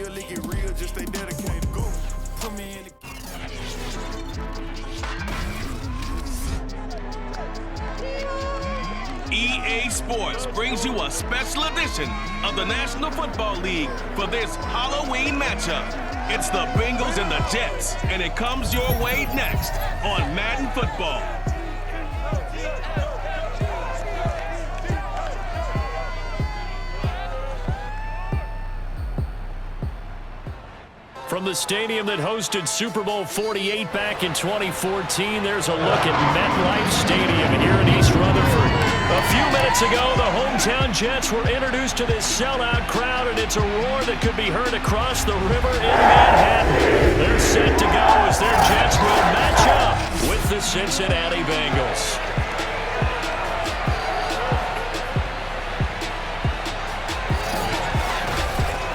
real, it get real, just stay dedicated. Go, put me in the... EA Sports brings you a special edition of the National Football League for this Halloween matchup. It's the Bengals and the Jets, and it comes your way next on Madden Football. From the stadium that hosted Super Bowl 48 back in 2014, there's a look at MetLife Stadium here in East Rutherford. A few minutes ago, the hometown Jets were introduced to this sellout crowd, and it's a roar that could be heard across the river in Manhattan. They're set to go as their Jets will match up with the Cincinnati Bengals.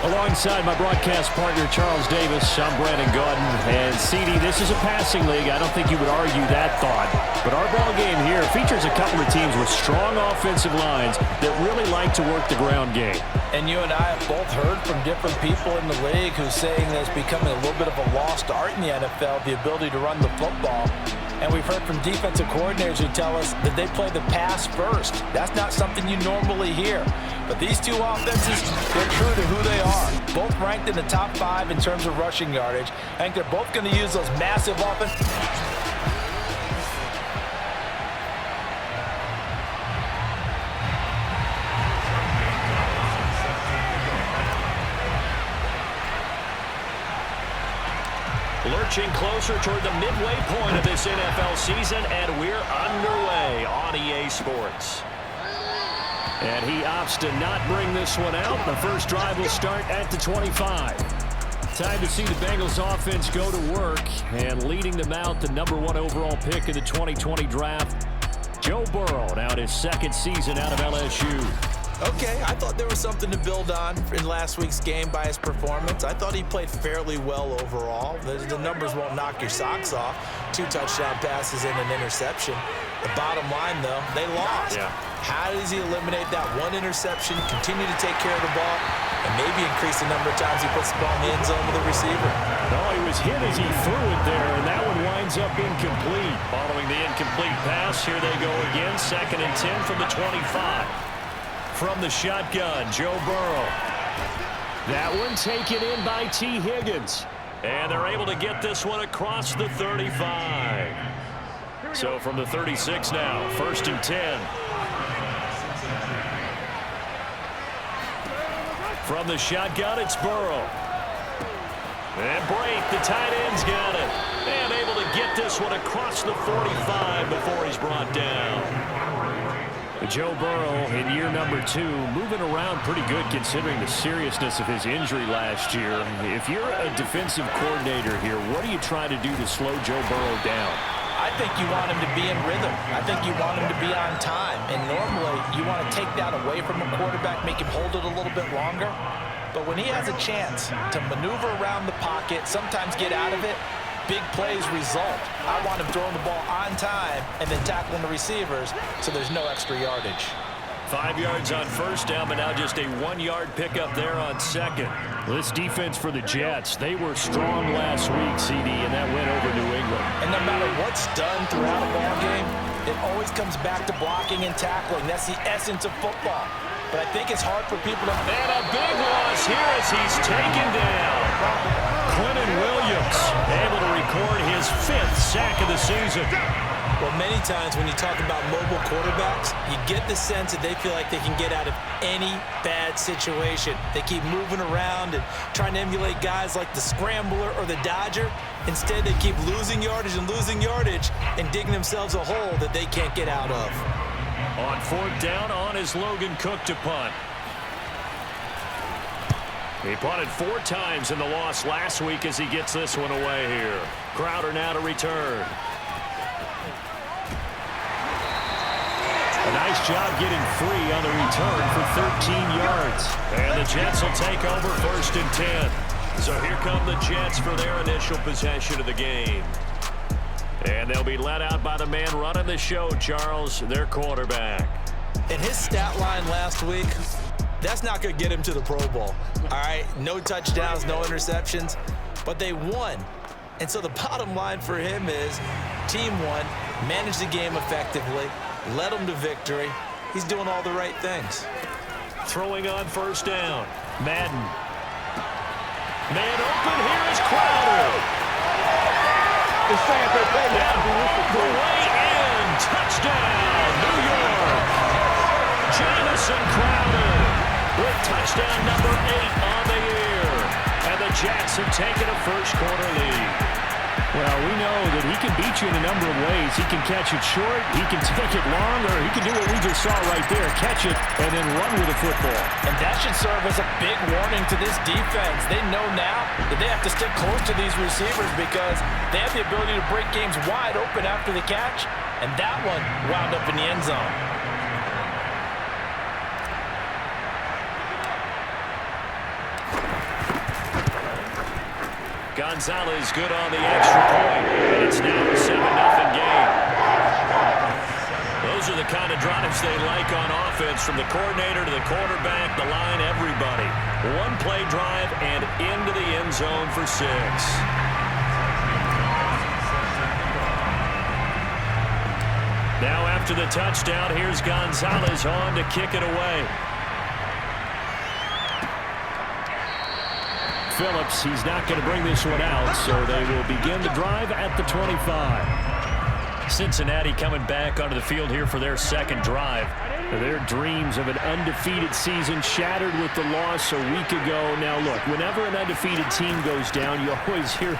Alongside my broadcast partner, Charles Davis, I'm Brandon Gaudin. And, CD, this is a passing league. I don't think you would argue that thought. But our ball game here features a couple of teams with strong offensive lines that really like to work the ground game. And you and I have both heard from different people in the league who's saying that it's becoming a little bit of a lost art in the NFL, the ability to run the football. And we've heard from defensive coordinators who tell us that they play the pass first. That's not something you normally hear. But these two offenses, they're true to who they are. Both ranked in the top 5 in terms of rushing yardage. I think they're both going to use those massive offenses. Lurching closer toward the midway point of this NFL season, and we're underway on EA Sports. And he opts to not bring this one out. The first drive will start at the 25. Time to see the Bengals offense go to work, and leading them out, the #1 overall pick in the 2020 draft, Joe Burrow, now in his second season out of LSU. Okay, I thought there was something to build on in last week's game by his performance. I thought he played fairly well overall. The numbers won't knock your socks off. 2 touchdown passes and an interception. The bottom line, though, they lost. Yeah. How does he eliminate that one interception, continue to take care of the ball, and maybe increase the number of times he puts the ball in the end zone with the receiver? No, he was hit as he threw it there, and that one winds up incomplete. Following the incomplete pass, here they go again, 2nd and 10 from the 25. From the shotgun, Joe Burrow. That one taken in by T. Higgins. And they're able to get this one across the 35. So from the 36 now, 1st and 10. From the shotgun, it's Burrow. And Brate, the tight end's got it. And able to get this one across the 45 before he's brought down. Joe Burrow in year #2, moving around pretty good considering the seriousness of his injury last year. If you're a defensive coordinator here, what are you trying to do to slow Joe Burrow down? I think you want him to be in rhythm. I think you want him to be on time. And normally, you want to take that away from a quarterback, make him hold it a little bit longer. But when he has a chance to maneuver around the pocket, sometimes get out of it, big plays result. I want him throwing the ball on time and then tackling the receivers so there's no extra yardage. 5 yards on 1st down, but now just a 1-yard pickup there on 2nd. This defense for the Jets, they were strong last week, CD, and that went over New England. And no matter what's done throughout a ball game, it always comes back to blocking and tackling. That's the essence of football. But I think it's hard for people to... And a big loss here as he's taken down. Quentin Williams able to record his 5th sack of the season. Well, many times when you talk about mobile quarterbacks, you get the sense that they feel like they can get out of any bad situation. They keep moving around and trying to emulate guys like the Scrambler or the Dodger. Instead, they keep losing yardage and digging themselves a hole that they can't get out of. On 4th down, on is Logan Cook to punt. He punted 4 times in the loss last week as he gets this one away here. Crowder now to return. A nice job getting free on the return for 13 yards. And the Jets will take over 1st and 10. So here come the Jets for their initial possession of the game. And they'll be led out by the man running the show, Charles, their quarterback. And his stat line last week, That's not going to get him to the Pro Bowl. All right, no touchdowns, no interceptions, but they won. And so the bottom line for him is team won, managed the game effectively, led them to victory. He's doing all the right things. Throwing on first down. Madden. Man open, here is Crowder. The way in, touchdown, New York. Jamison Crowder with touchdown number 8 on the year. And the Jets have taken a first-quarter lead. Well, we know that he can beat you in a number of ways. He can catch it short, he can take it long, or he can do what we just saw right there, catch it and then run with the football. And that should serve as a big warning to this defense. They know now that they have to stick close to these receivers because they have the ability to break games wide open after the catch, and that one wound up in the end zone. Gonzalez good on the extra point, and it's now a 7-0 game. Those are the kind of drives they like on offense, from the coordinator to the quarterback, the line, everybody. One play drive and into the end zone for 6. Now after the touchdown, here's Gonzalez on to kick it away. Phillips, he's not going to bring this one out, so they will begin the drive at the 25. Cincinnati coming back onto the field here for their second drive. Their dreams of an undefeated season shattered with the loss a week ago. Now look, whenever an undefeated team goes down, you always hear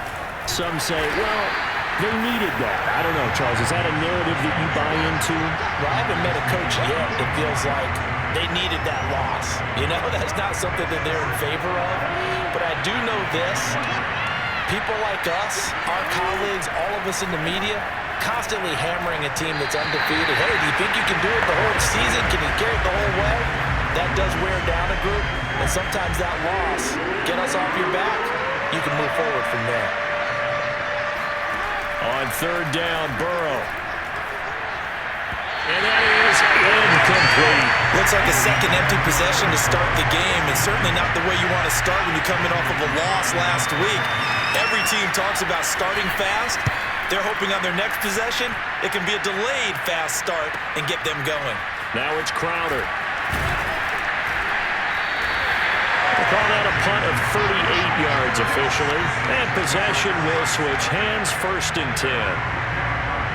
some say, well, they needed that. I don't know, Charles, is that a narrative that you buy into? Well, I haven't met a coach yet that feels like they needed that loss. You know, that's not something that they're in favor of. But I do know this. People like us, our colleagues, all of us in the media, constantly hammering a team that's undefeated. Hey, do you think you can do it the whole season? Can you carry it the whole way? That does wear down a group. And sometimes that loss, get us off your back, you can move forward from there. On third down, Burrow. And that is incomplete. Looks like a second empty possession to start the game, and certainly not the way you want to start when you're coming off of a loss last week. Every team talks about starting fast. They're hoping on their next possession, it can be a delayed fast start and get them going. Now it's Crowder. We'll call that a punt of 38 yards officially. And possession will switch hands, 1st and 10.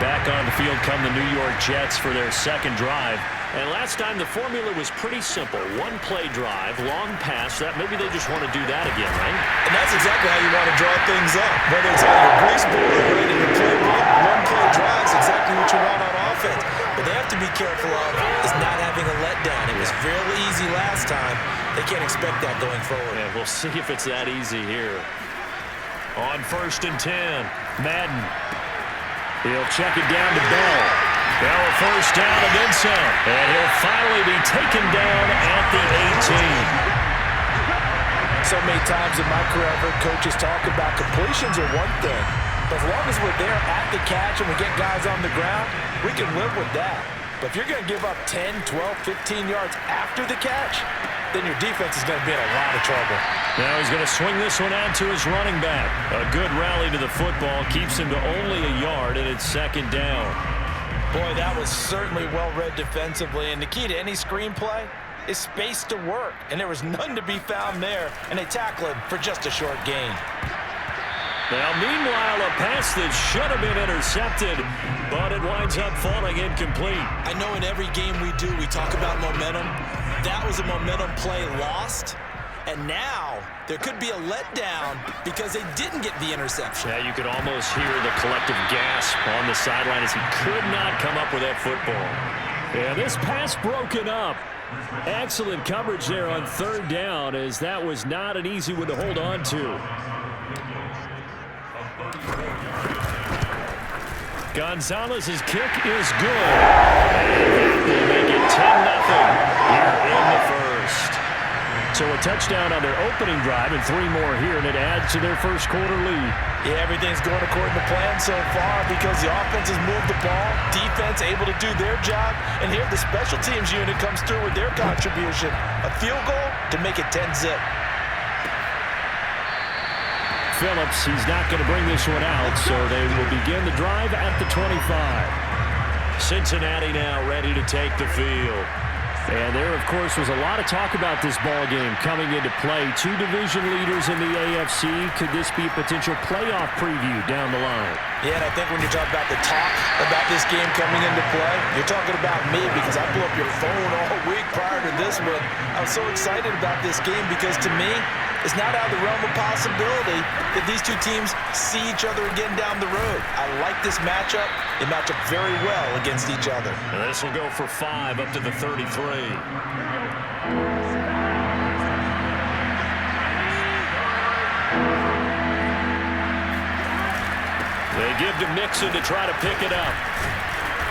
Back on the field come the New York Jets for their second drive. And last time the formula was pretty simple. One play drive, long pass. That maybe they just want to do that again, right? And that's exactly how you want to draw things up. Whether it's on your grease board or ready to play one play drive is exactly what you want on offense. But they have to be careful of is not having a letdown. It was fairly easy last time. They can't expect that going forward. Yeah, we'll see if it's that easy here. On 1st and 10, Madden. He'll check it down to Bell. Bell a first down and then some. And he'll finally be taken down at the 18. So many times in my career, I've heard coaches talk about completions are one thing. But as long as we're there at the catch and we get guys on the ground, we can live with that. But if you're going to give up 10, 12, 15 yards after the catch, then your defense is going to be in a lot of trouble. Now he's going to swing this one out to his running back. A good rally to the football keeps him to only a yard, and it's 2nd down. Boy, that was certainly well-read defensively, and the key to any screenplay is space to work, and there was none to be found there, and they tackle him for just a short gain. Now, meanwhile, a pass that should have been intercepted, but it winds up falling incomplete. I know in every game we do, we talk about momentum. That was a momentum play lost, and now there could be a letdown because they didn't get the interception. Yeah, you could almost hear the collective gasp on the sideline as he could not come up with that football. Yeah, this pass broken up. Excellent coverage there on 3rd down, as that was not an easy one to hold on to. Gonzalez's kick is good. And they make it 10-0 here in the first. So a touchdown on their opening drive and 3 more here, and it adds to their first quarter lead. Yeah, everything's going according to plan so far because the offense has moved the ball, defense able to do their job, and here the special teams unit comes through with their contribution. A field goal to make it 10-zip. Phillips, he's not going to bring this one out, so they will begin the drive at the 25. Cincinnati now ready to take the field. And there, of course, was a lot of talk about this ball game coming into play. 2 division leaders in the AFC. Could this be a potential playoff preview down the line? Yeah, and I think when you talk about the talk about this game coming into play, you're talking about me because I blew up your phone all week prior to this one. I was so excited about this game because, to me, it's not out of the realm of possibility that these two teams see each other again down the road. I like this matchup. They match up very well against each other. And this will go for 5 up to the 33. They give to Mixon to try to pick it up.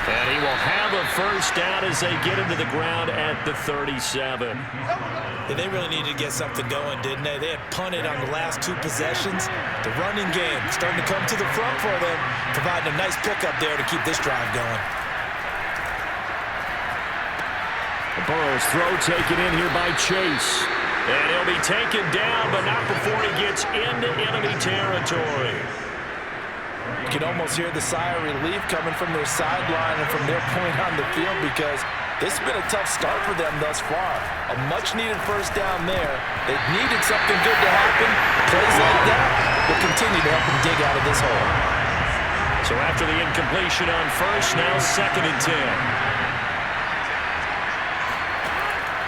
And he will have a first down as they get into the ground at the 37. Yeah, they really needed to get something going, didn't they? They had punted on the last 2 possessions. The running game starting to come to the front for them, providing a nice pickup there to keep this drive going. Burrow's throw taken in here by Chase. And he'll be taken down, but not before he gets into enemy territory. You can almost hear the sigh of relief coming from their sideline and from their point on the field because this has been a tough start for them thus far. A much-needed first down there. They needed something good to happen. Plays like that will continue to help them dig out of this hole. So after the incompletion on first, now 2nd and 10.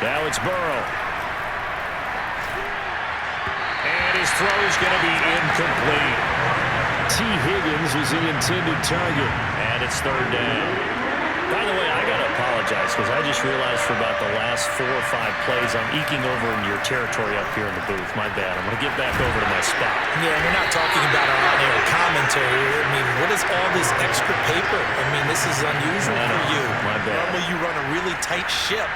Now it's Burrow. And his throw is going to be incomplete. T. Higgins was the intended target. And it's 3rd down. By the way, I got to apologize because I just realized for about the last 4 or 5 plays I'm eking over in your territory up here in the booth. My bad. I'm going to get back over to my spot. Yeah, we're not talking about our on-air commentary. I mean, what is all this extra paper? I mean, this is unusual for you. My bad. Normally you run a really tight ship.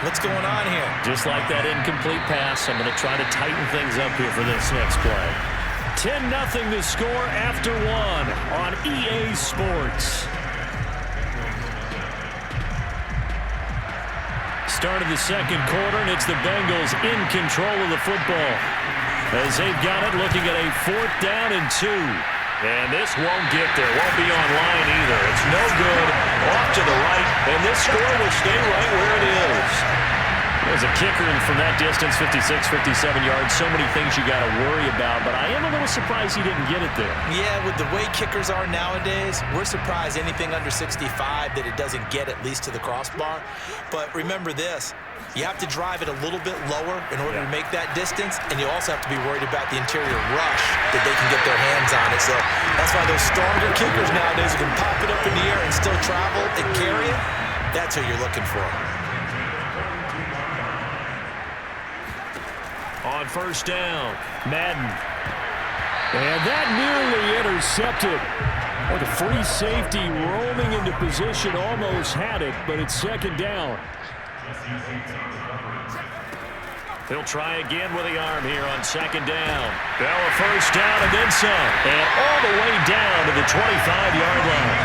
What's going on here? Just like that incomplete pass, I'm going to try to tighten things up here for this next play. 10-0 the score after 1 on EA Sports. Start of the 2nd quarter, and it's the Bengals in control of the football. As they've got it, looking at a 4th down and 2. And this won't get there. Won't be online either. It's no good. Off to the right, and this score will stay right where it is. There's a kicker from that distance, 56, 57 yards. So many things you got to worry about, but I am a little surprised he didn't get it there. Yeah, with the way kickers are nowadays, we're surprised anything under 65 that it doesn't get at least to the crossbar. But remember this, you have to drive it a little bit lower in order to make that distance, and you also have to be worried about the interior rush that they can get their hands on it. So that's why those stronger kickers nowadays who can pop it up in the air and still travel and carry it, that's who you're looking for. On first down, Madden. And that nearly intercepted. Well, the free safety roaming into position almost had it, but it's 2nd down. He'll try again with the arm here on 2nd down. Bell a first down and then some. And all the way down to the 25-yard line.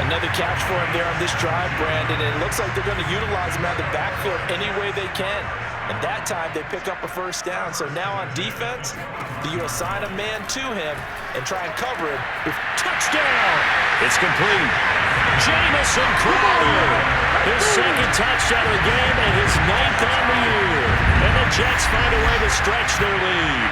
Another catch for him there on this drive, Brandon, and it looks like they're going to utilize him out of the backfield any way they can. And that time, they pick up a first down. So now on defense, do you assign a man to him and try and cover him? Touchdown! It's complete. Jamison Crowder, his 2nd touchdown of the game and his 9th on the year. And the Jets find a way to stretch their lead.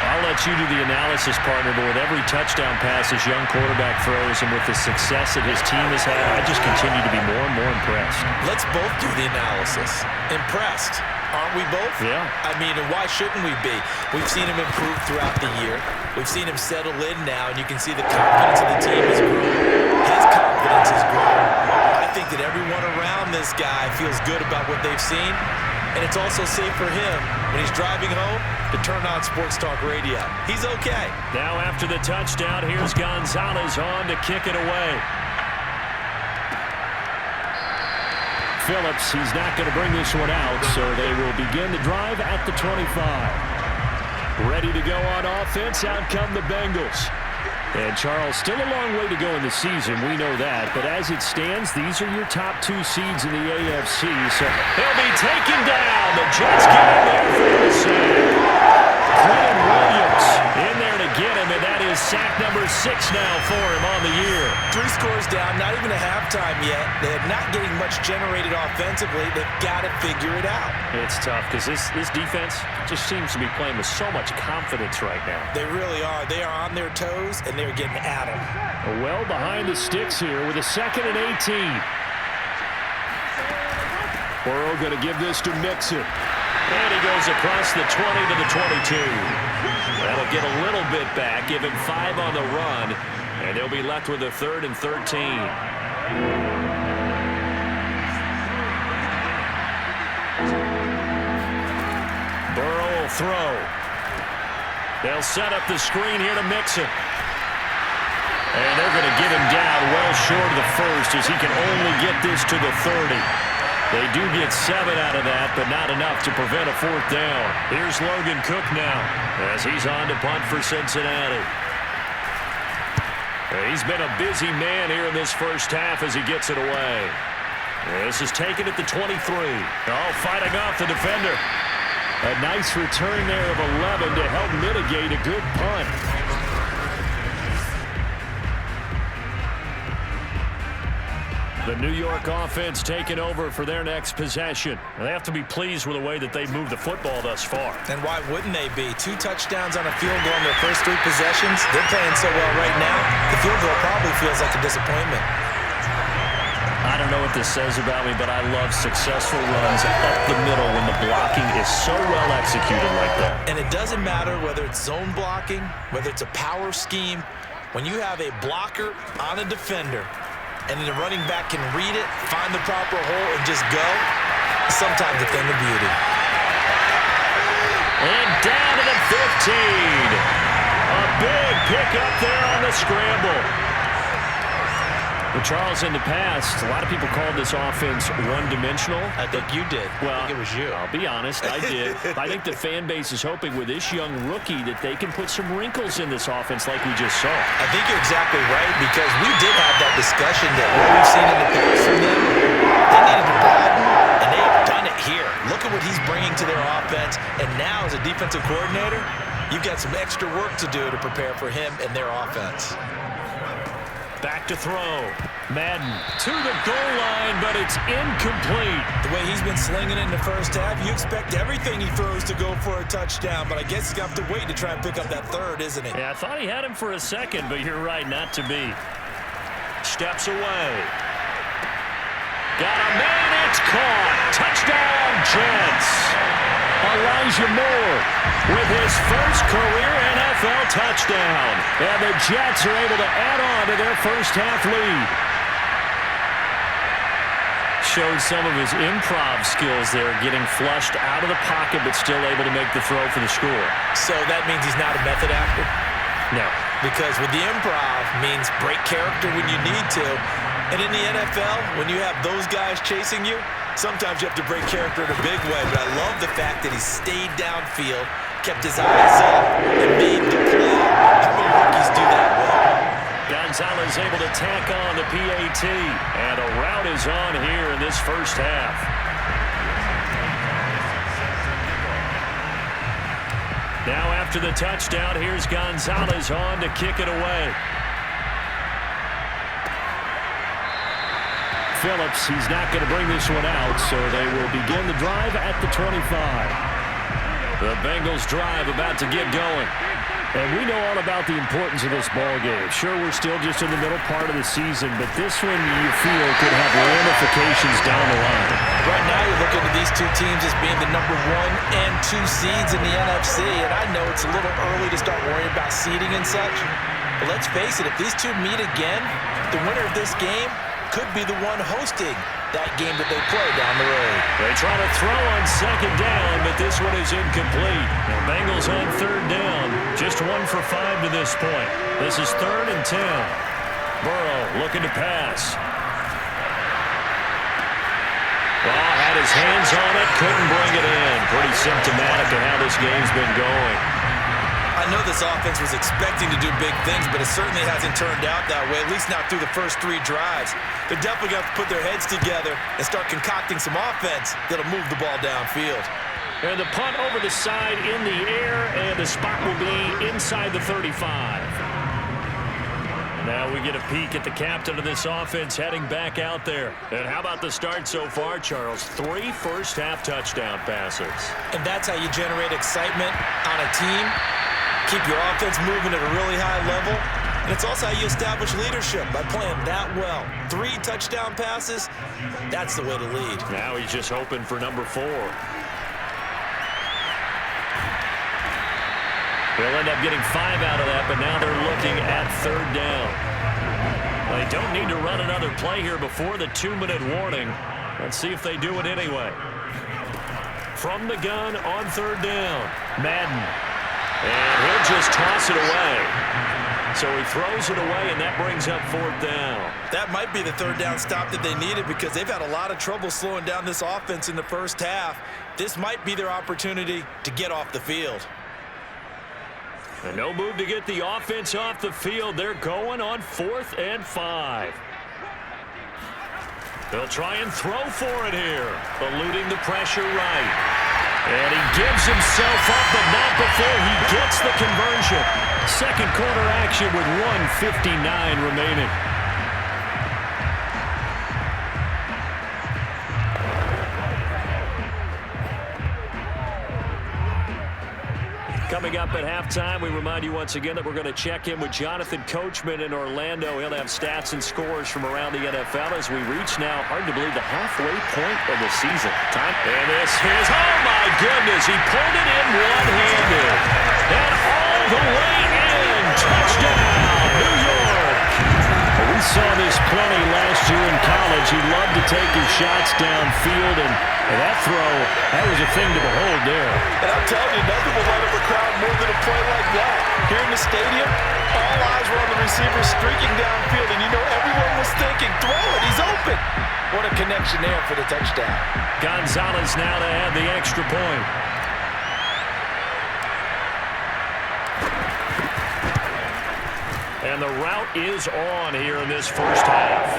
I'll let you do the analysis, partner, but with every touchdown pass this young quarterback throws and with the success that his team has had, I just continue to be more and more impressed. Let's both do the analysis. Impressed, aren't we both? Yeah. I mean, and why shouldn't we be? We've seen him improve throughout the year. We've seen him settle in now, and you can see the confidence of the team has grown. His confidence has grown. I think that everyone around this guy feels good about what they've seen, and it's also safe for him when he's driving home to turn on Sports Talk Radio. He's okay. Now after the touchdown, here's Gonzalez on to kick it away. Phillips, he's not going to bring this one out, so they will begin the drive at the 25. Ready to go on offense, out come the Bengals. And Charles, still a long way to go in the season, we know that. But as it stands, these are your top 2 seeds in the AFC. So he'll be taken down. The Jets get in there for the save. Quinn Williams in there to get him, and that is sack number 6 now for him on the year. 3 scores down, not even a halftime yet. They're not getting much generated offensively. They've got to figure it out. It's tough because this defense just seems to be playing with so much confidence right now. They really are. They are on their toes, and they're getting at them. Well behind the sticks here with a 2nd and 18. Burrow going to give this to Mixon. And he goes across the 20 to the 22. That'll get a little bit back, give him 5 on the run, and they'll be left with a 3rd and 13. Burrow will throw. They'll set up the screen here to Mixon. And they're going to get him down well short of the first as he can only get this to the 30. They do get 7 out of that, but not enough to prevent a 4th down. Here's Logan Cook now as he's on to punt for Cincinnati. He's been a busy man here in this first half as he gets it away. This is taken at the 23. Oh, fighting off the defender. A nice return there of 11 to help mitigate a good punt. The New York offense taking over for their next possession. They have to be pleased with the way that they've moved the football thus far. And why wouldn't they be? 2 touchdowns on a field goal in their first 3 possessions. They're playing so well right now, the field goal probably feels like a disappointment. I don't know what this says about me, but I love successful runs up the middle when the blocking is so well executed like that. And it doesn't matter whether it's zone blocking, whether it's a power scheme. When you have a blocker on a defender, and then the running back can read it, find the proper hole, and just go, sometimes a thing of beauty. And down to the 15. A big pick up there on the scramble. Well, Charles, in the past, a lot of people called this offense one-dimensional. I think you did. Well, I think it was you. I'll be honest, I did. I think the fan base is hoping with this young rookie that they can put some wrinkles in this offense like we just saw. I think you're exactly right, because we did have that discussion that what we've seen in the past from them, they needed to broaden, and they have done it here. Look at what he's bringing to their offense, and now as a defensive coordinator, you've got some extra work to do to prepare for him and their offense. Back to throw. Madden to the goal line, but it's incomplete. The way he's been slinging it in the first half, you expect everything he throws to go for a touchdown, but I guess he's going to have to wait to try and pick up that 3rd, isn't he? Yeah, I thought he had him for a second, but you're right, not to be. Steps away. Got a man, it's caught. Touchdown, Jets. Elijah Moore with his first career NFL touchdown. And the Jets are able to add on to their first half lead. Showed some of his improv skills there, getting flushed out of the pocket but still able to make the throw for the score. So that means he's not a method actor? No. Because with the improv means break character when you need to. And in the NFL, when you have those guys chasing you, sometimes you have to break character in a big way. But I love the fact that he stayed downfield, kept his eyes up, and made the play. How many rookies do that well? Gonzalez able to tack on the PAT. And a route is on here in this first half. Now after the touchdown, here's Gonzalez on to kick it away. Phillips, he's not going to bring this one out, so they will begin the drive at the 25. The Bengals drive about to get going. And we know all about the importance of this ball game. Sure, we're still just in the middle part of the season, but this one you feel could have ramifications down the line. Right now, you're looking at these 2 teams as being the number 1 and 2 seeds in the NFC, and I know it's a little early to start worrying about seeding and such, but let's face it, if these 2 meet again, the winner of this game could be the one hosting that game that they play down the road. They try to throw on 2nd down, but this one is incomplete. The Bengals on 3rd down, just 1 for 5 to this point. This is 3rd and 10. Burrow looking to pass. got his hands on it, couldn't bring it in. Pretty symptomatic of how this game's been going. I know this offense was expecting to do big things, but it certainly hasn't turned out that way, at least not through the first 3 drives. They're definitely going to have to put their heads together and start concocting some offense that'll move the ball downfield. And the punt over the side in the air, and the spot will be inside the 35. Now we get a peek at the captain of this offense heading back out there. And how about the start so far, Charles? 3 first-half touchdown passes. And that's how you generate excitement on a team. Keep your offense moving at a really high level. And it's also how you establish leadership, by playing that well. 3 touchdown passes, that's the way to lead. Now he's just hoping for number 4. They'll end up getting 5 out of that, but now they're looking at 3rd down. Well, they don't need to run another play here before the 2-minute warning. Let's see if they do it anyway. From the gun on 3rd down, Madden. And he'll just toss it away. So he throws it away, and that brings up 4th down. That might be the 3rd down stop that they needed, because they've had a lot of trouble slowing down this offense in the first half. This might be their opportunity to get off the field. And no move to get the offense off the field. They're going on 4th and 5. They'll try and throw for it here, eluding the pressure right. And he gives himself up, but not before he gets the conversion. Second quarter action with 1:59 remaining. Coming up at halftime, we remind you once again that we're going to check in with Jonathan Coachman in Orlando. He'll have stats and scores from around the NFL as we reach now, hard to believe, the halfway point of the season. And this is, oh my goodness, he pulled it in one-handed. And all the way in, touchdown, New York. We saw this plenty last year in college. He loved to take his shots downfield, and that throw, that was a thing to behold there. And I'm telling you, nothing will light up a crowd more than a play like that. Here in the stadium, all eyes were on the receiver streaking downfield, and you know everyone was thinking, throw it, he's open. What a connection there for the touchdown. Gonzalez now to add the extra point. And the route is on here in this first half.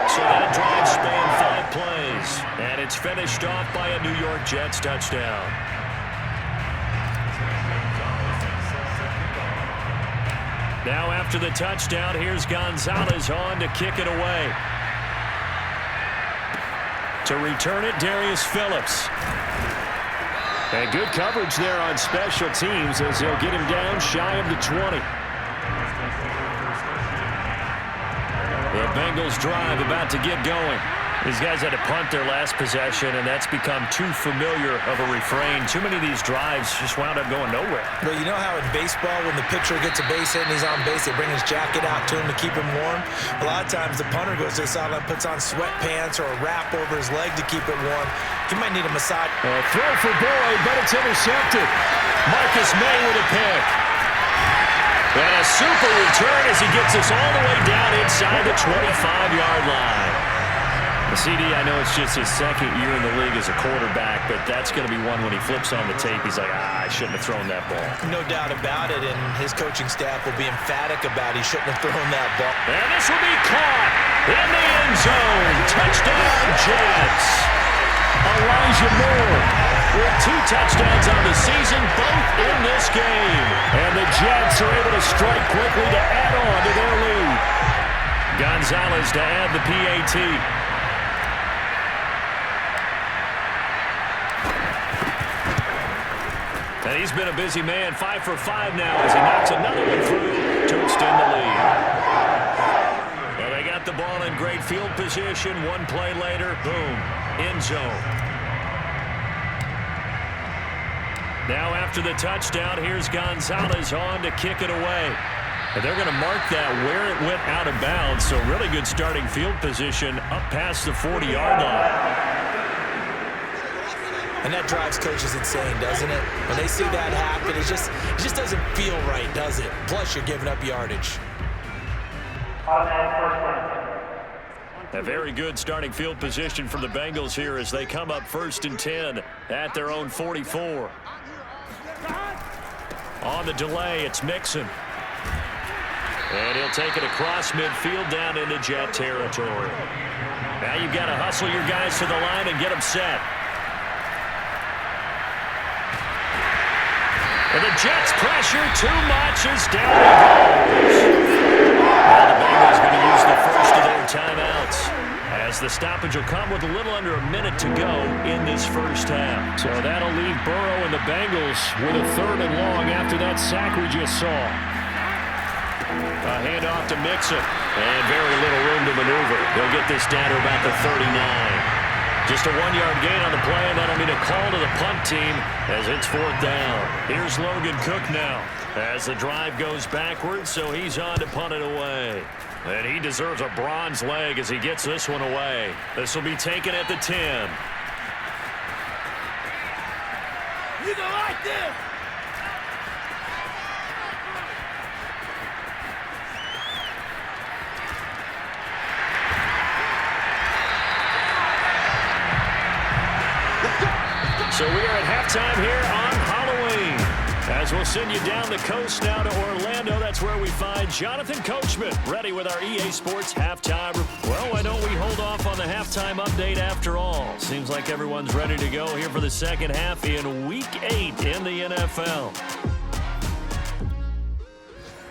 So that drive spanned 5 plays. And it's finished off by a New York Jets touchdown. Now after the touchdown, here's Gonzalez on to kick it away. To return it, Darius Phillips. And good coverage there on special teams as they'll get him down shy of the 20. The Bengals drive about to get going. These guys had to punt their last possession, and that's become too familiar of a refrain. Too many of these drives just wound up going nowhere. Well, you know how in baseball, when the pitcher gets a base hit and he's on base, they bring his jacket out to him to keep him warm? A lot of times the punter goes to the sideline, puts on sweatpants or a wrap over his leg to keep it warm. He might need a massage. Throw for Boyd, but it's intercepted. Marcus May with a pick. And a super return as he gets us all the way down inside the 25-yard line. CD, I know it's just his 2nd year in the league as a quarterback, but that's going to be one when he flips on the tape, he's like, I shouldn't have thrown that ball. No doubt about it, and his coaching staff will be emphatic about he shouldn't have thrown that ball. And this will be caught in the end zone. Touchdown, Jets. Elijah Moore with 2 touchdowns on the season, both in this game. And the Jets are able to strike quickly to add on to their lead. Gonzalez to add the PAT. And he's been a busy man, 5 for 5 now as he knocks another one through to extend the lead. Well, they got the ball in great field position. 1 play later, boom, end zone. Now after the touchdown, here's Gonzalez on to kick it away. And they're going to mark that where it went out of bounds. So really good starting field position up past the 40-yard line. And that drives coaches insane, doesn't it? When they see that happen, it just doesn't feel right, does it? Plus, you're giving up yardage. A very good starting field position for the Bengals here as they come up 1st and 10 at their own 44. On the delay, it's Mixon. And he'll take it across midfield down into Jet territory. Now you've got to hustle your guys to the line and get them set. And the Jets pressure too much as down he goes. Now the Bengals going to use the first of their timeouts as the stoppage will come with a little under a minute to go in this first half. So that'll leave Burrow and the Bengals with a 3rd and long after that sack we just saw. A handoff to Mixon, and very little room to maneuver. They'll get this down to about the 39. Just a 1-yard gain on the play, and that'll mean a call to the punt team as it's 4th down. Here's Logan Cook now as the drive goes backwards, so he's on to punt it away. And he deserves a bronze leg as he gets this one away. This will be taken at the 10. You don't like this? So we are at halftime here on Halloween. As we'll send you down the coast now to Orlando, that's where we find Jonathan Coachman ready with our EA Sports halftime. Well, why don't we hold off on the halftime update after all? Seems like everyone's ready to go here for the second half in Week 8 in the NFL.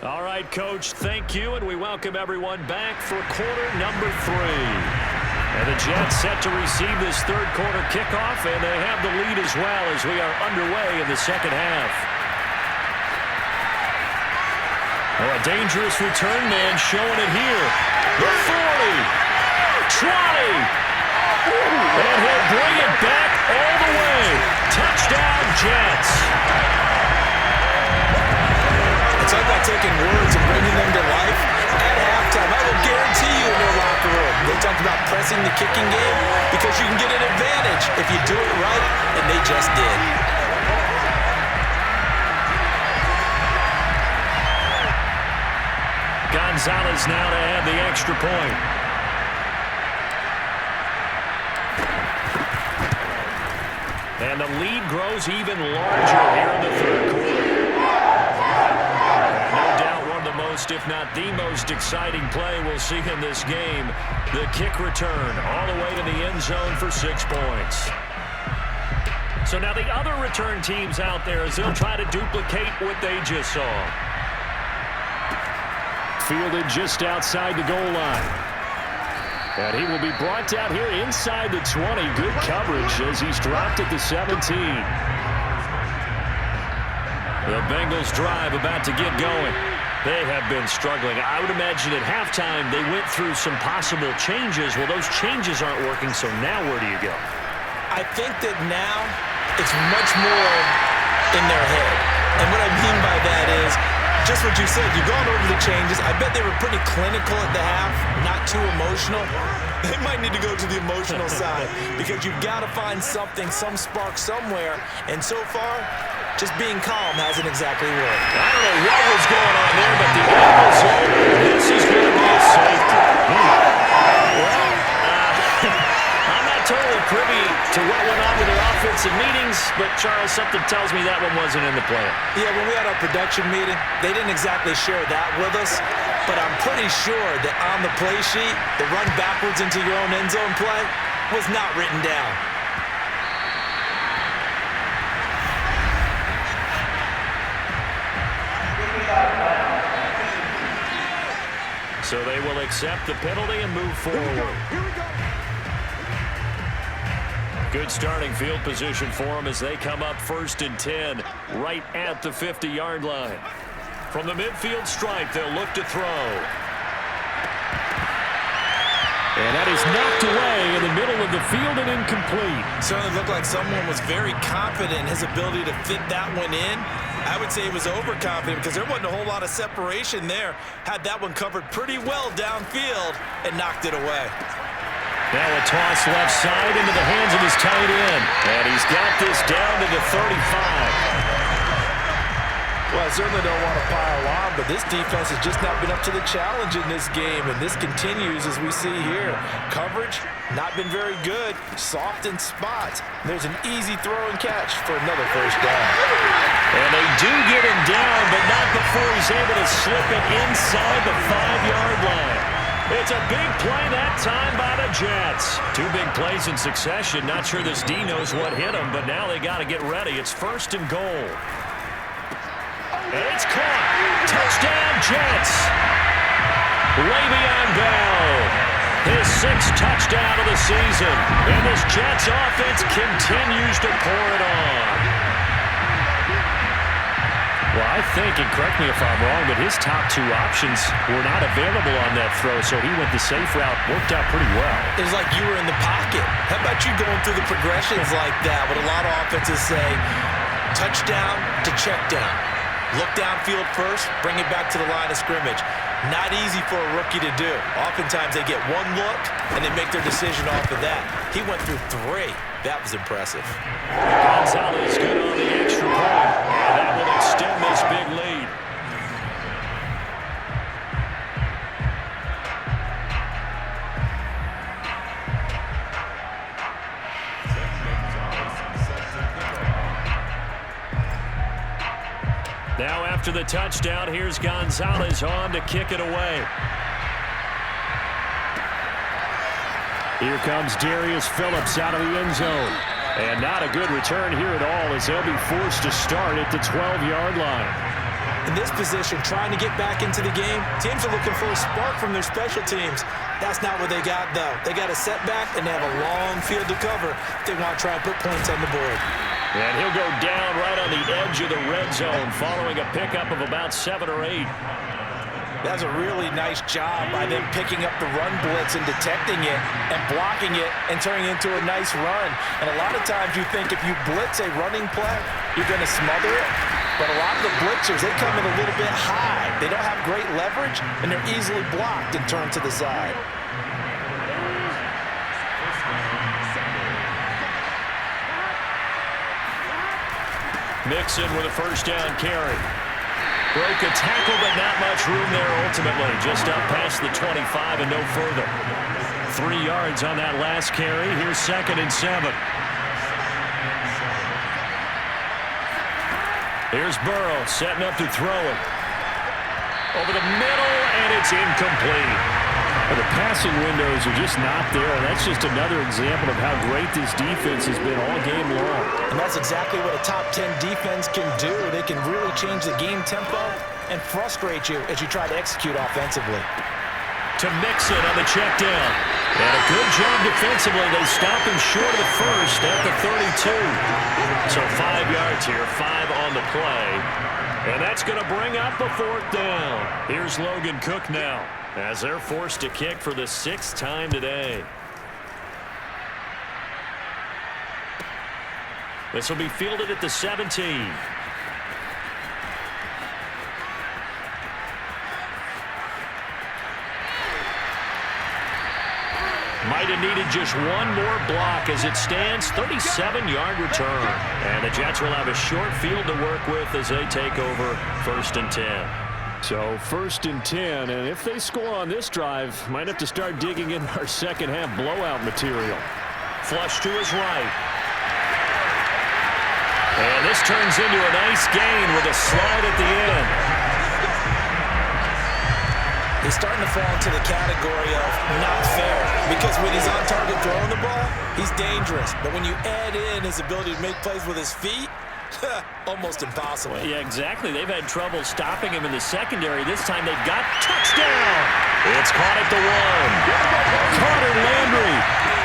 All right, Coach, thank you, and we welcome everyone back for quarter number 3. And the Jets set to receive this 3rd quarter kickoff, and they have the lead as well as we are underway in the second half. Oh, a dangerous return man showing it here. The 40, 20, and he'll bring it back all the way. Touchdown, Jets. It's all about taking words and bringing them to life. At halftime, I will guarantee you in their locker room, they talked about pressing the kicking game because you can get an advantage if you do it right, and they just did. Gonzalez now to add the extra point. And the lead grows even larger here in the 3rd quarter. No doubt one of the most, if not the most exciting play we'll see in this game. The kick return all the way to the end zone for 6 points. So now the other return teams out there as they'll try to duplicate what they just saw. Fielded just outside the goal line. And he will be brought down here inside the 20. Good coverage as he's dropped at the 17. The Bengals drive about to get going. They have been struggling. I would imagine at halftime they went through some possible changes. Well, those changes aren't working, so now where do you go? I think that now it's much more in their head. And what I mean by that is just what you said. You've gone over the changes. I bet they were pretty clinical at the half, not too emotional. They might need to go to the emotional side because you've got to find something, some spark somewhere. And so far, just being calm hasn't exactly worked. I don't know what was going on there, but the end result, this is going to be a safety. Well, I'm not totally privy to what went on with their offensive meetings, but Charles, something tells me that one wasn't in the plan. Yeah, when we had our production meeting, they didn't exactly share that with us, but I'm pretty sure that on the play sheet, the run backwards into your own end zone play was not written down. So they will accept the penalty and move forward. Good starting field position for them as they come up 1st and 10 right at the 50-yard line. From the midfield stripe, they'll look to throw. And that is knocked away in the middle of the field and incomplete. Certainly looked like someone was very confident in his ability to fit that one in. I would say he was overconfident because there wasn't a whole lot of separation there. Had that one covered pretty well downfield and knocked it away. Now a toss left side into the hands of his tight end. And he's got this down to the 35. Well, I certainly don't want to pile on, but this defense has just not been up to the challenge in this game, and this continues as we see here. Coverage, not been very good, soft in spots. There's an easy throw and catch for another first down. And they do get him down, but not before he's able to slip it inside the 5-yard line. It's a big play that time by the Jets. 2 big plays in succession. Not sure this D knows what hit him, but now they got to get ready. It's 1st and goal. And it's caught. Touchdown, Jets. Le'Veon Bell, his 6th touchdown of the season. And this Jets offense continues to pour it on. Well, I think, and correct me if I'm wrong, but his top 2 options were not available on that throw, so he went the safe route. Worked out pretty well. It was like you were in the pocket. How about you going through the progressions like that? What a lot of offenses say, touchdown to check down. Look downfield first, bring it back to the line of scrimmage. Not easy for a rookie to do. Oftentimes they get 1 look, and they make their decision off of that. He went through 3. That was impressive. Gonzalez good on the extra point. And that will extend this big lead. Now after the touchdown, here's Gonzalez on to kick it away. Here comes Darius Phillips out of the end zone. And not a good return here at all as they'll be forced to start at the 12-yard line. In this position, trying to get back into the game, teams are looking for a spark from their special teams. That's not what they got, though. They got a setback, and they have a long field to cover if they want to try and put points on the board. And he'll go down right on the edge of the red zone following a pickup of about 7 or 8. That's a really nice job by them picking up the run blitz and detecting it and blocking it and turning it into a nice run. And a lot of times you think if you blitz a running play, you're going to smother it. But a lot of the blitzers, they come in a little bit high. They don't have great leverage, and they're easily blocked and turned to the side. Mixon with a first down carry. Broke a tackle, but not much room there ultimately. Just up past the 25 and no further. 3 yards on that last carry. Here's 2nd and 7. Here's Burrow setting up to throw it. Over the middle, and it's incomplete. Well, the passing windows are just not there, and that's just another example of how great this defense has been all game long. And that's exactly what a top 10 defense can do. They can really change the game tempo and frustrate you as you try to execute offensively. To Mixon on the check down. And a good job defensively. They stop him short of the first at the 32. So 5 yards here, 5 on the play. And that's going to bring up a 4th down. Here's Logan Cook now as they're forced to kick for the 6th time today. This will be fielded at the 17. Might have needed just 1 more block as it stands. 37-yard return. And the Jets will have a short field to work with as they take over 1st and 10. So 1st and 10, and if they score on this drive, might have to start digging in our second-half blowout material. Flush to his right. And this turns into a nice gain with a slide at the end. He's starting to fall into the category of not fair because when he's on target throwing the ball, he's dangerous. But when you add in his ability to make plays with his feet, almost impossible. Yeah, exactly. They've had trouble stopping him in the secondary. This time they've got touchdown. It's caught at the 1. Carter Landry,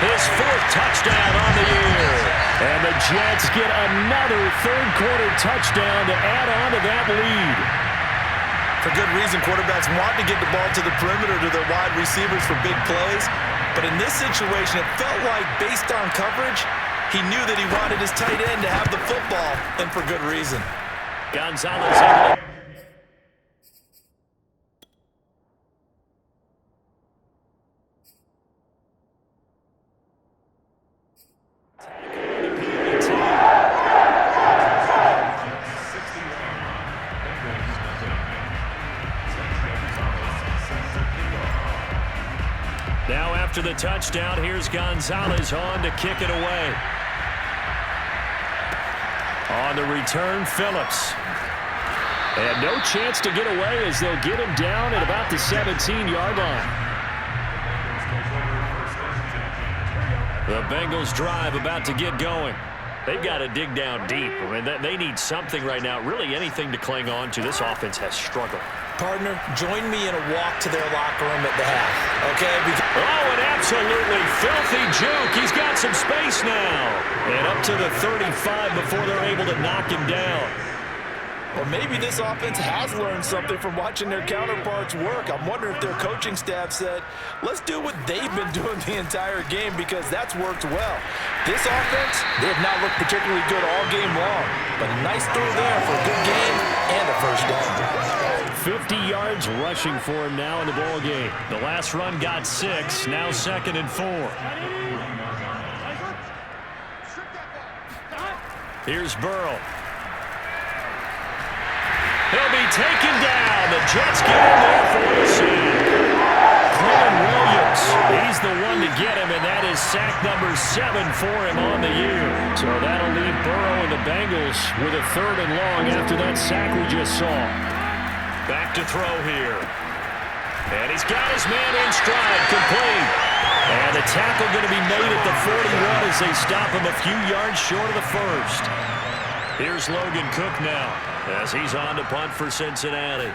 his 4th touchdown on the year. And the Jets get another third-quarter touchdown to add on to that lead. For good reason, quarterbacks want to get the ball to the perimeter to their wide receivers for big plays. But in this situation, it felt like based on coverage, he knew that he wanted his tight end to have the football, and for good reason. Gonzalez. after the touchdown, here's Gonzalez on to kick it away. On the return, Phillips. And no chance to get away as they'll get him down at about the 17-yard line. The Bengals drive about to get going. They've got to dig down deep. I mean, they need something right now, really anything to cling on to. This offense has struggled. Partner, join me in a walk to their locker room at the half, okay? Oh, an absolutely filthy juke. He's got some space now. And up to the 35 before they're able to knock him down. Or maybe this offense has learned something from watching their counterparts work. I'm wondering if their coaching staff said, let's do what they've been doing the entire game because that's worked well. This offense, they have not looked particularly good all game long. But a nice throw there for a good game and a first down. 50 yards rushing for him now in the ball game. The last run got 6, now 2nd and 4. Here's Burrow. He'll be taken down. The Jets get him there for the sack. Quinn Williams, he's the one to get him, and that is sack number 7 for him on the year. So that'll leave Burrow and the Bengals with a 3rd and long after that sack we just saw. Back to throw here. And he's got his man in stride, complete. And the tackle going to be made at the 41 as they stop him a few yards short of the first. Here's Logan Cook now as he's on to punt for Cincinnati.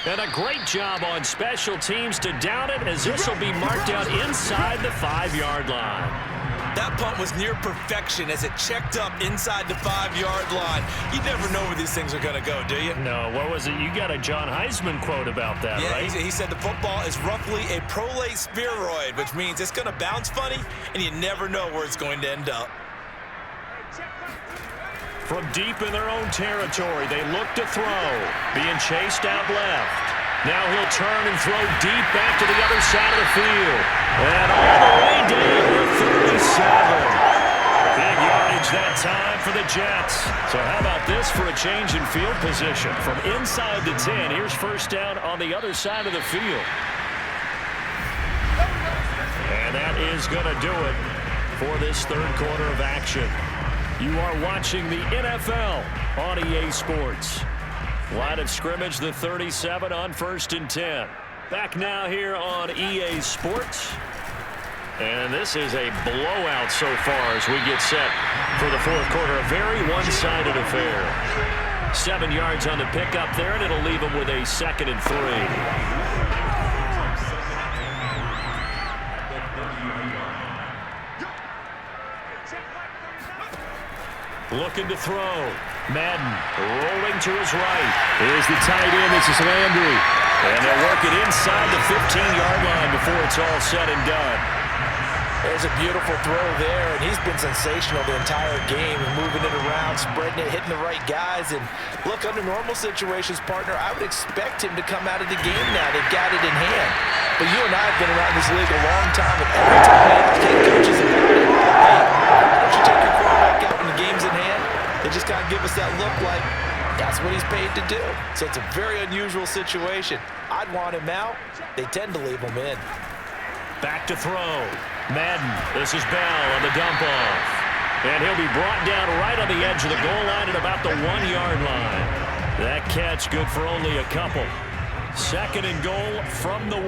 And a great job on special teams to down it as this will be marked out inside the 5-yard line. That punt was near perfection as it checked up inside the 5-yard line. You never know where these things are going to go, do you? No, what was it? You got a John Heisman quote about that, yeah, right? He said the football is roughly a prolate spheroid, which means it's going to bounce funny, and you never know where it's going to end up. From deep in their own territory, they look to throw. Being chased out left. Now he'll turn and throw deep back to the other side of the field. And all the way down to 37. Big yardage that time for the Jets. So how about this for a change in field position? From inside the 10, here's first down on the other side of the field. And that is going to do it for this 3rd quarter of action. You are watching the NFL on EA Sports. Line of scrimmage, the 37 on 1st and 10. Back now here on EA Sports. And this is a blowout so far as we get set for the 4th quarter. A very one-sided affair. 7 yards on the pickup there, and it'll leave them with a 2nd and 3. Looking to throw. Madden rolling to his right. Here's the tight end. This is Landry. And they'll work it inside the 15-yard line before it's all said and done. There's a beautiful throw there, and he's been sensational the entire game, moving it around, spreading it, hitting the right guys. And look, under normal situations, partner, I would expect him to come out of the game now. They've got it in hand. But you and I have been around this league a long time, and every time we educate coaches about it, hey, why don't you take your quarterback out when the game's in hand? They just kind of give us that look like that's what he's paid to do. So it's a very unusual situation. I'd want him out. They tend to leave him in. Back to throw. Madden, this is Bell on the dump-off. And he'll be brought down right on the edge of the goal line at about the 1-yard line. That catch good for only a couple. 2nd and goal from the 1.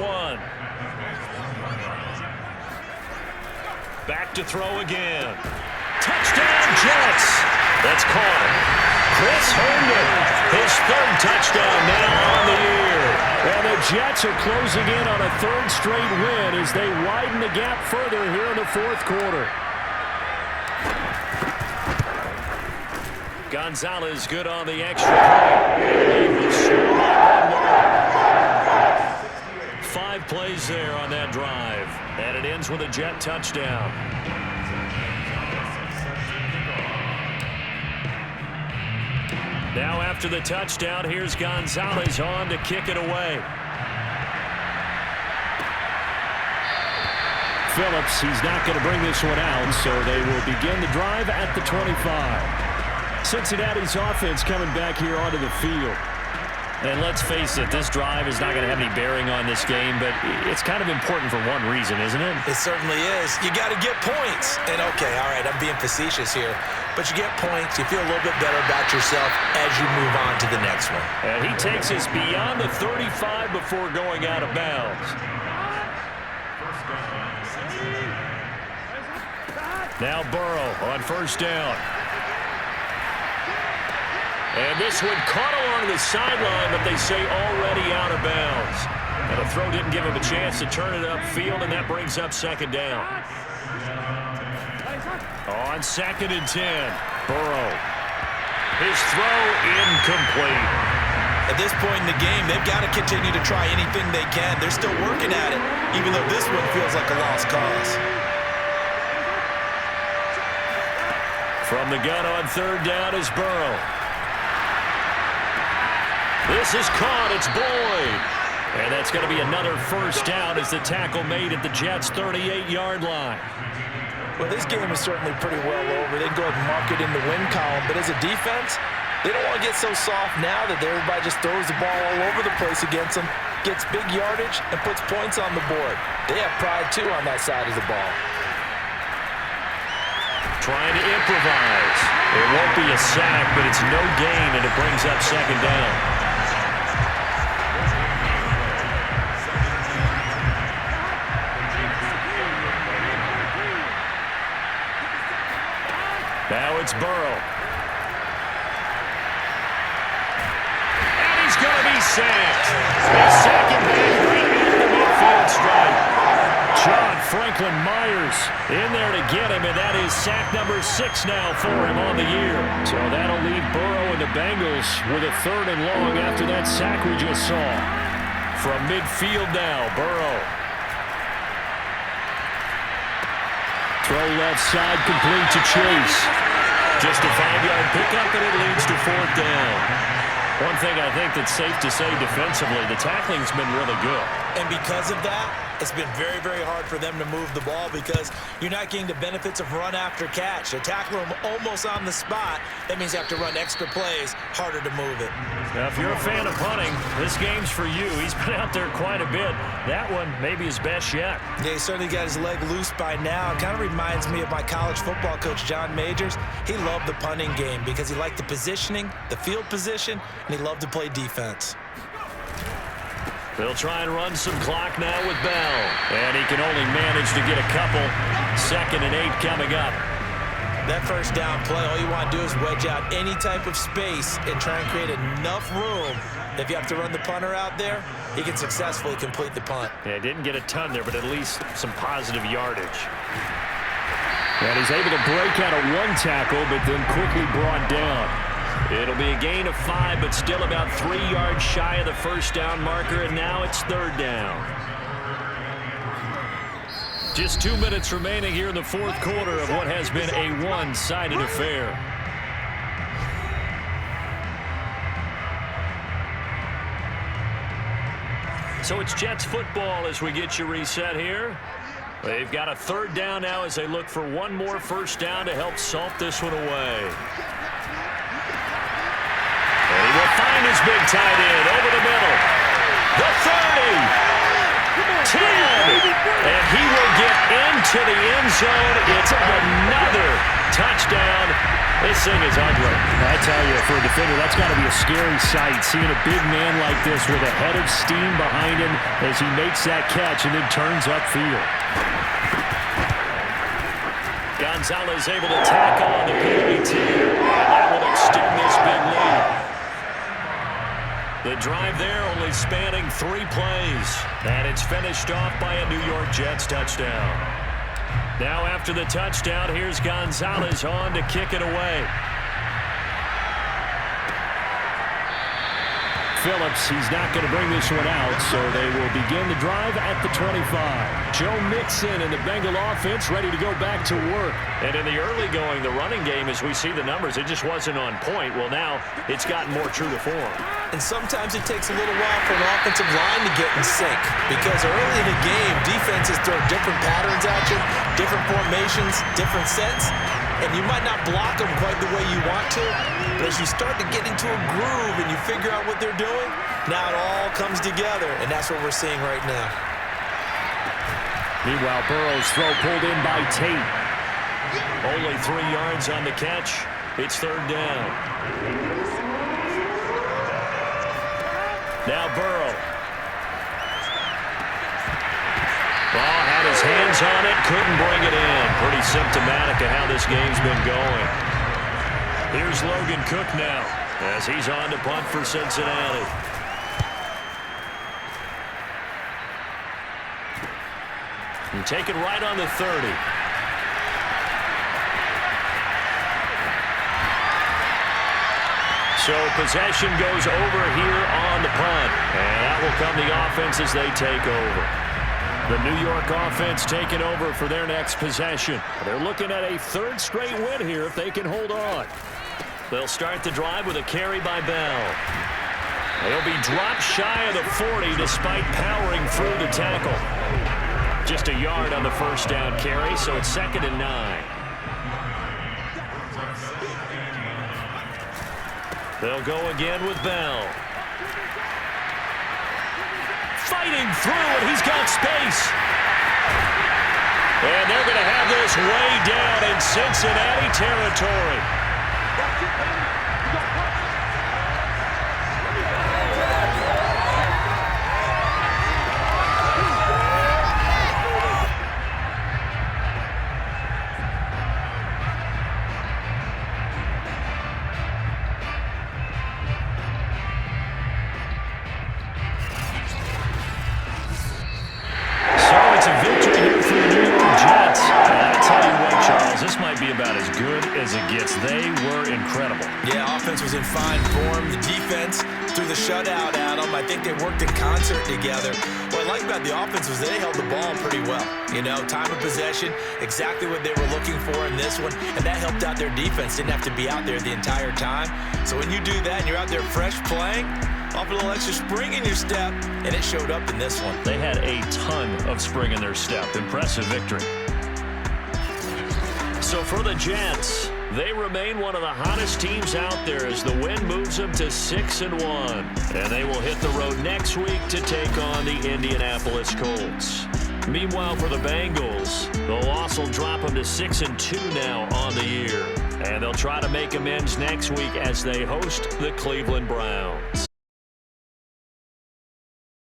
Back to throw again. Touchdown, Jets! That's caught. Chris Herndon, his 3rd touchdown now on the year. And the Jets are closing in on a 3rd straight win as they widen the gap further here in the 4th quarter. Gonzalez good on the extra point. 5 plays there on that drive. And it ends with a Jet touchdown. Now after the touchdown, here's Gonzalez on to kick it away. Phillips, he's not going to bring this one out, so they will begin the drive at the 25. Cincinnati's offense coming back here onto the field. And let's face it, this drive is not going to have any bearing on this game, but it's kind of important for one reason, isn't it? It certainly is. You got to get points. And, okay, all right, I'm being facetious here. But you get points, you feel a little bit better about yourself as you move on to the next one. And he takes us beyond the 35 before going out of bounds. Now Burrow on first down. And this one caught along the sideline, but they say already out of bounds. And the throw didn't give him a chance to turn it upfield, and that brings up second down. On 2nd and 10, Burrow. His throw incomplete. At this point in the game, they've got to continue to try anything they can. They're still working at it, even though this one feels like a lost cause. From the gun on 3rd down is Burrow. This is caught. It's Boyd. And that's going to be another first down as the tackle made at the Jets' 38-yard line. Well, this game is certainly pretty well over. They can go ahead and mark it in the win column. But as a defense, they don't want to get so soft now that everybody just throws the ball all over the place against them, gets big yardage, and puts points on the board. They have pride, too, on that side of the ball. Trying to improvise. It won't be a sack, but it's no gain, and it brings up second down. Now it's Burrow. And he's going to be sacked. They sack him back right into the midfield stripe. John Franklin Myers in there to get him, and that is sack number 6 now for him on the year. So that'll leave Burrow and the Bengals with a 3rd and long after that sack we just saw. From midfield now, Burrow. Throw left side complete to Chase. Just a 5-yard pickup, and it leads to 4th down. One thing I think that's safe to say defensively, the tackling's been really good. And because of that, it's been very, very hard for them to move the ball because you're not getting the benefits of run after catch. They tackle them almost on the spot. That means you have to run extra plays, harder to move it. Now, if you're a fan of punting, this game's for you. He's been out there quite a bit. That one, maybe his best yet. Yeah, he certainly got his leg loose by now. It kind of reminds me of my college football coach, John Majors. He loved the punting game because he liked the positioning, the field position, and he loved to play defense. They'll try and run some clock now with Bell. And he can only manage to get a couple. 2nd and 8 coming up. That first down play, all you want to do is wedge out any type of space and try and create enough room. If you have to run the punter out there, he can successfully complete the punt. Yeah, didn't get a ton there, but at least some positive yardage. And he's able to break out of 1 tackle, but then quickly brought down. It'll be a gain of 5, but still about 3 yards shy of the first down marker, and now it's 3rd down. Just 2 minutes remaining here in the 4th quarter of what has been a one-sided affair. So it's Jets football as we get you reset here. They've got a 3rd down now as they look for one more first down to help salt this one away. And he will find his big tight end over the middle. The 30. 10. And he will get into the end zone. It's another touchdown. This thing is ugly. I tell you, for a defender, that's got to be a scary sight, seeing a big man like this with a head of steam behind him as he makes that catch and then turns upfield. Gonzalez able to tackle on the PBT, and that will extend this big lead. The drive there only spanning 3 plays, and it's finished off by a New York Jets touchdown. Now after the touchdown, here's Gonzalez on to kick it away. Phillips, he's not going to bring this one out, so they will begin the drive at the 25. Joe Mixon and the Bengal offense ready to go back to work. And in the early going, the running game, as we see the numbers, it just wasn't on point. Well, now it's gotten more true to form. And sometimes it takes a little while for an offensive line to get in sync because early in the game, defenses throw different patterns at you, different formations, different sets. and you might not block them quite the way you want to, but as you start to get into a groove and you figure out what they're doing, now it all comes together, and that's what we're seeing right now. Meanwhile, Burrow's throw pulled in by Tate. Only 3 yards on the catch. It's third down. Now Burrow. Ball had his hands on it, couldn't bring it in. Pretty symptomatic of how this game's been going. Here's Logan Cook now as he's on to punt for Cincinnati. And take it right on the 30. So possession goes over here on the punt. And that will come the offense as they take over. The New York offense taking over for their next possession. They're looking at a 3rd straight win here if they can hold on. They'll start the drive with a carry by Bell. They'll be dropped shy of the 40 despite powering through the tackle. Just a yard on the first down carry, so it's 2nd and 9. They'll go again with Bell. Fighting through, and he's got space. And they're going to have this way down in Cincinnati territory. As it gets, they were incredible. Yeah, offense was in fine form. The defense threw the shutout at them. I think they worked in concert together. What I like about the offense was they held the ball pretty well. You know, time of possession, exactly what they were looking for in this one, and that helped out their defense. Didn't have to be out there the entire time. So when you do that and you're out there fresh playing, off a little extra spring in your step, and it showed up in this one. They had a ton of spring in their step. Impressive victory. So for the Jets, they remain one of the hottest teams out there as the win moves them to 6-1. And they will hit the road next week to take on the Indianapolis Colts. Meanwhile, for the Bengals, the loss will drop them to 6-2 now on the year. And they'll try to make amends next week as they host the Cleveland Browns.